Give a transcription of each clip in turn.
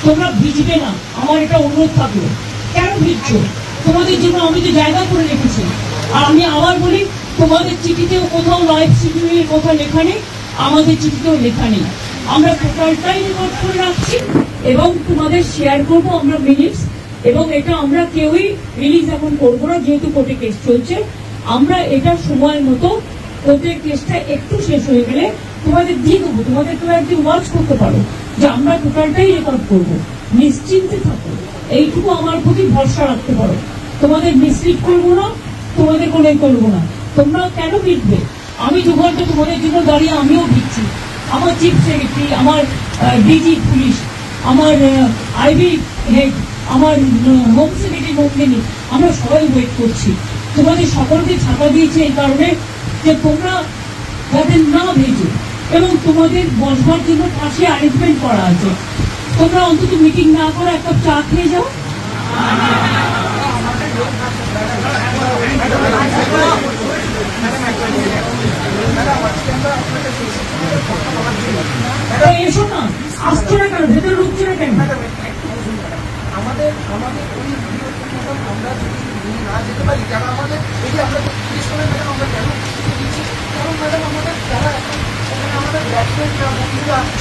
তোমরা ভিজবে না, আমার এটা অনুরোধ থাকলো। কেন ভিজছো? তোমাদের জন্য আমি তো জায়গা করে রেখেছি। আর আমি আবার বলি, তোমাদের চিঠিতেও কোথাও লাইভ শিডিউলের কথা লেখা নেই, আমাদের চিঠিতেও লেখা নেই। আমরা টোটালটাই রেকর্ড করে রাখছি এবং তোমাদের শেয়ার করবো আমরা মিনিটস। এবং এটা আমরা কেউই রিলিজ এখন করবো না, যেহেতু কোর্টে কেস চলছে। আমরা এটা সময় মতো কোর্টের কেসটা একটু শেষ হয়ে গেলে তোমাদের দিয়ে দেবো। তোমাদের তোমরা একদিন ওয়াচ করতে পারো যে আমরা টোটালটাই রেকর্ড করবো। নিশ্চিন্তে থাকো, এইটুকু আমার প্রতি ভরসা রাখতে পারো। তোমাদের মিসলিড করবো না, তোমাদের কোনো করবো না। তোমরা কেন ভিড়বে? আমি 2 ঘন্টা তোমাদের জন্য দাঁড়িয়ে আমিও ভিড়ছি। আমার চিফ সেক্রেটারি, আমার ডিজি পুলিশ, আমার আইবি হেড, আমার হোম সেক্রেটারি নন্দিনী, আমরা সবাই ওয়েট করছি। তোমাদের সকলকে ছাপা দিয়েছে এই কারণে যে তোমরা যাতে না ভেজো, এবং তোমাদের বসবার জন্য পাশে অ্যারেঞ্জমেন্ট করা আছে। তোমরা অন্তত মিটিং না করে একটা চা খেয়ে যাও। এসো না, আসছে না কেন? ভেতরে ঢুকছে না কেন?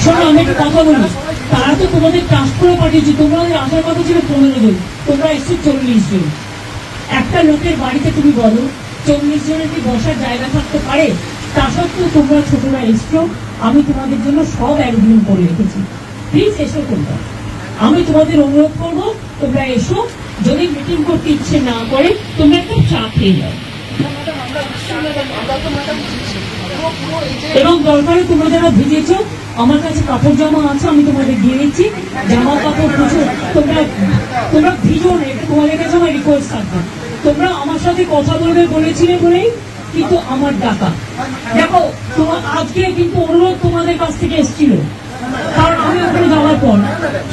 শোনো, আমি একটা কথা বলি, তারা তো তোমাদের ট্রাস্ট করে পাঠিয়েছে। তোমাদের আসার কথা ছিল 15 জন, তোমরা এসছো 40 জন। একটা লোকের বাড়িতে তুমি বলো 40 জনের কি বসার জায়গা থাকতে পারে? তা সত্ত্বেও তোমরা ছোটরা এসছো। আমি তোমাদের জন্য সব অ্যারেঞ্জমেন্ট করে রেখেছি। প্লিজ এসো তোমরা। আমি তোমাদের অনুরোধ করবো, তোমরা এসো। যদি মিটিং করতে ইচ্ছে না করে তোমরা একটা চা খেয়ে যাও, এবং দরকারে তোমরা যারা ভিজেছো, আমার কাছে কাপড় জামা আছে, আমি তোমাদের দিয়ে দিচ্ছি। জামা কাপড় প্রচুর, তোমরা ভিজো না, এটা তোমাদের কাছে আমার রিকোয়েস্ট থাকবে। তোমরা আমার সাথে কথা বলবে বলেছিলে বলেই কিন্তু আমার ডাকা। দেখো, আজকে কিন্তু অনুরোধ তোমাদের কাছ থেকে এসেছিল, কারণ আমি ওখানে যাওয়ার পর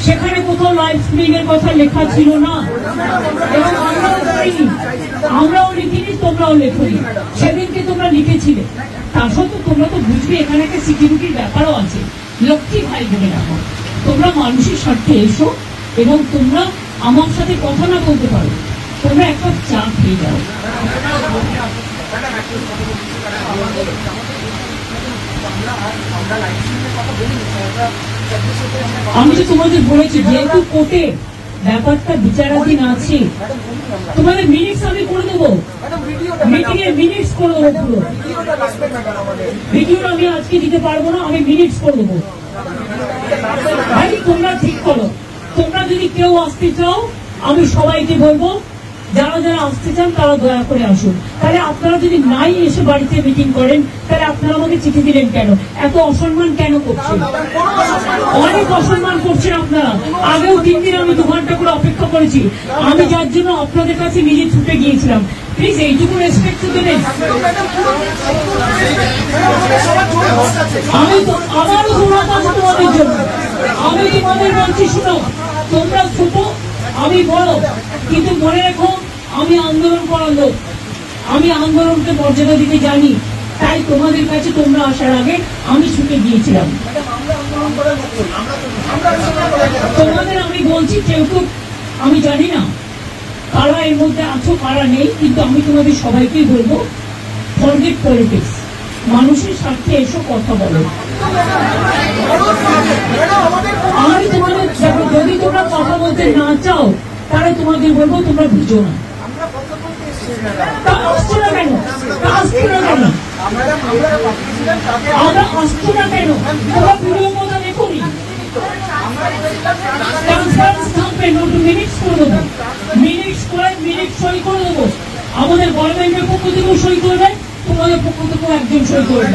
সেখানে কোথাও লাইভ স্ট্রিমিং এর কথা লেখা ছিল না, এবং আমরাও লিখিনি, তোমরাও লেখনি। সেদিনকে তোমরা লিখেছিলে। তা সত্ত্বেও তোমরা তো বুঝবে এখানে একটা সিকিউরিটির ব্যাপারও আছে। লক্ষ্মী ভাই বলে রাখো, তোমরা মানুষের স্বার্থে এসো, এবং তোমরা আমার সাথে কথা না বলতে পারো, তোমরা একটা চা খেয়ে যাও। আমি তো তোমাদের বলেছি, যেহেতু কোর্টে ব্যাপারটা বিচারাধীন আছে, তোমাদের মিনিটস আমি করে দেবো, মিটিং এর মিনিটস করে দেবো। পুরো ভিডিওটা আমি আজকে দিতে পারবো না, আমি মিনিটস করে দেবো। ভাই তোমরা ঠিক করো। তোমরা যদি কেউ আসতে চাও, আমি সবাইকে বলবো যারা যারা আসতে চান তারা দয়া করে আসুন। তাহলে আপনারা যদি নাই এসে বাড়িতে মিটিং করেন, তাহলে আপনারা আমাকে চিঠি দিলেন কেন? এত অসম্মান কেন করছেন? অনেক অসম্মান করছেন আপনারা। আগেও 3 দিন আমি 2 ঘন্টা করে অপেক্ষা করেছি, আমি যার জন্য আপনাদের কাছে নিজে ছুটে গিয়েছিলাম। প্লিজ এইটুকু রেসপেক্ট তো দেবেন। আমি তো আবারও তোমার কাছে তোমাদের জন্য আমি তোমাদের বলছি, শুনো, তোমরা ছোট, আমি বড়, কিন্তু মনে রেখো আমি আন্দোলন করার লোক। আমি আন্দোলনকে মর্যাদা দিতে জানি, তাই তোমাদের কাছে তোমরা আসার আগে আমি ছুটে গিয়েছিলাম। তোমাদের আমি বলছি, কেউ কেউ আমি জানি না কারা এর মধ্যে আছো কারা নেই, কিন্তু আমি তোমাদের সবাইকেই বলবো, ফরগেট পলিটিক্স, মানুষের স্বার্থে এসো, কথা বলো। আমি তোমাদের যদি তোমরা কথা বলতে না চাও, তাহলে তোমাদের বলবো তোমরা ভিজো না। আসছো না কেন? আমরা আসছো না কেন? তোমরা ভিডিও কথা দেখোনি। মিনিটস করে দেবো, মিনিটস করে মিনিট সই করে দেবো। আমাদের গভর্নমেন্টের পক্ষ থেকেও সই করবে, তোমাদের পক্ষ থেকেও একজন সই করবে।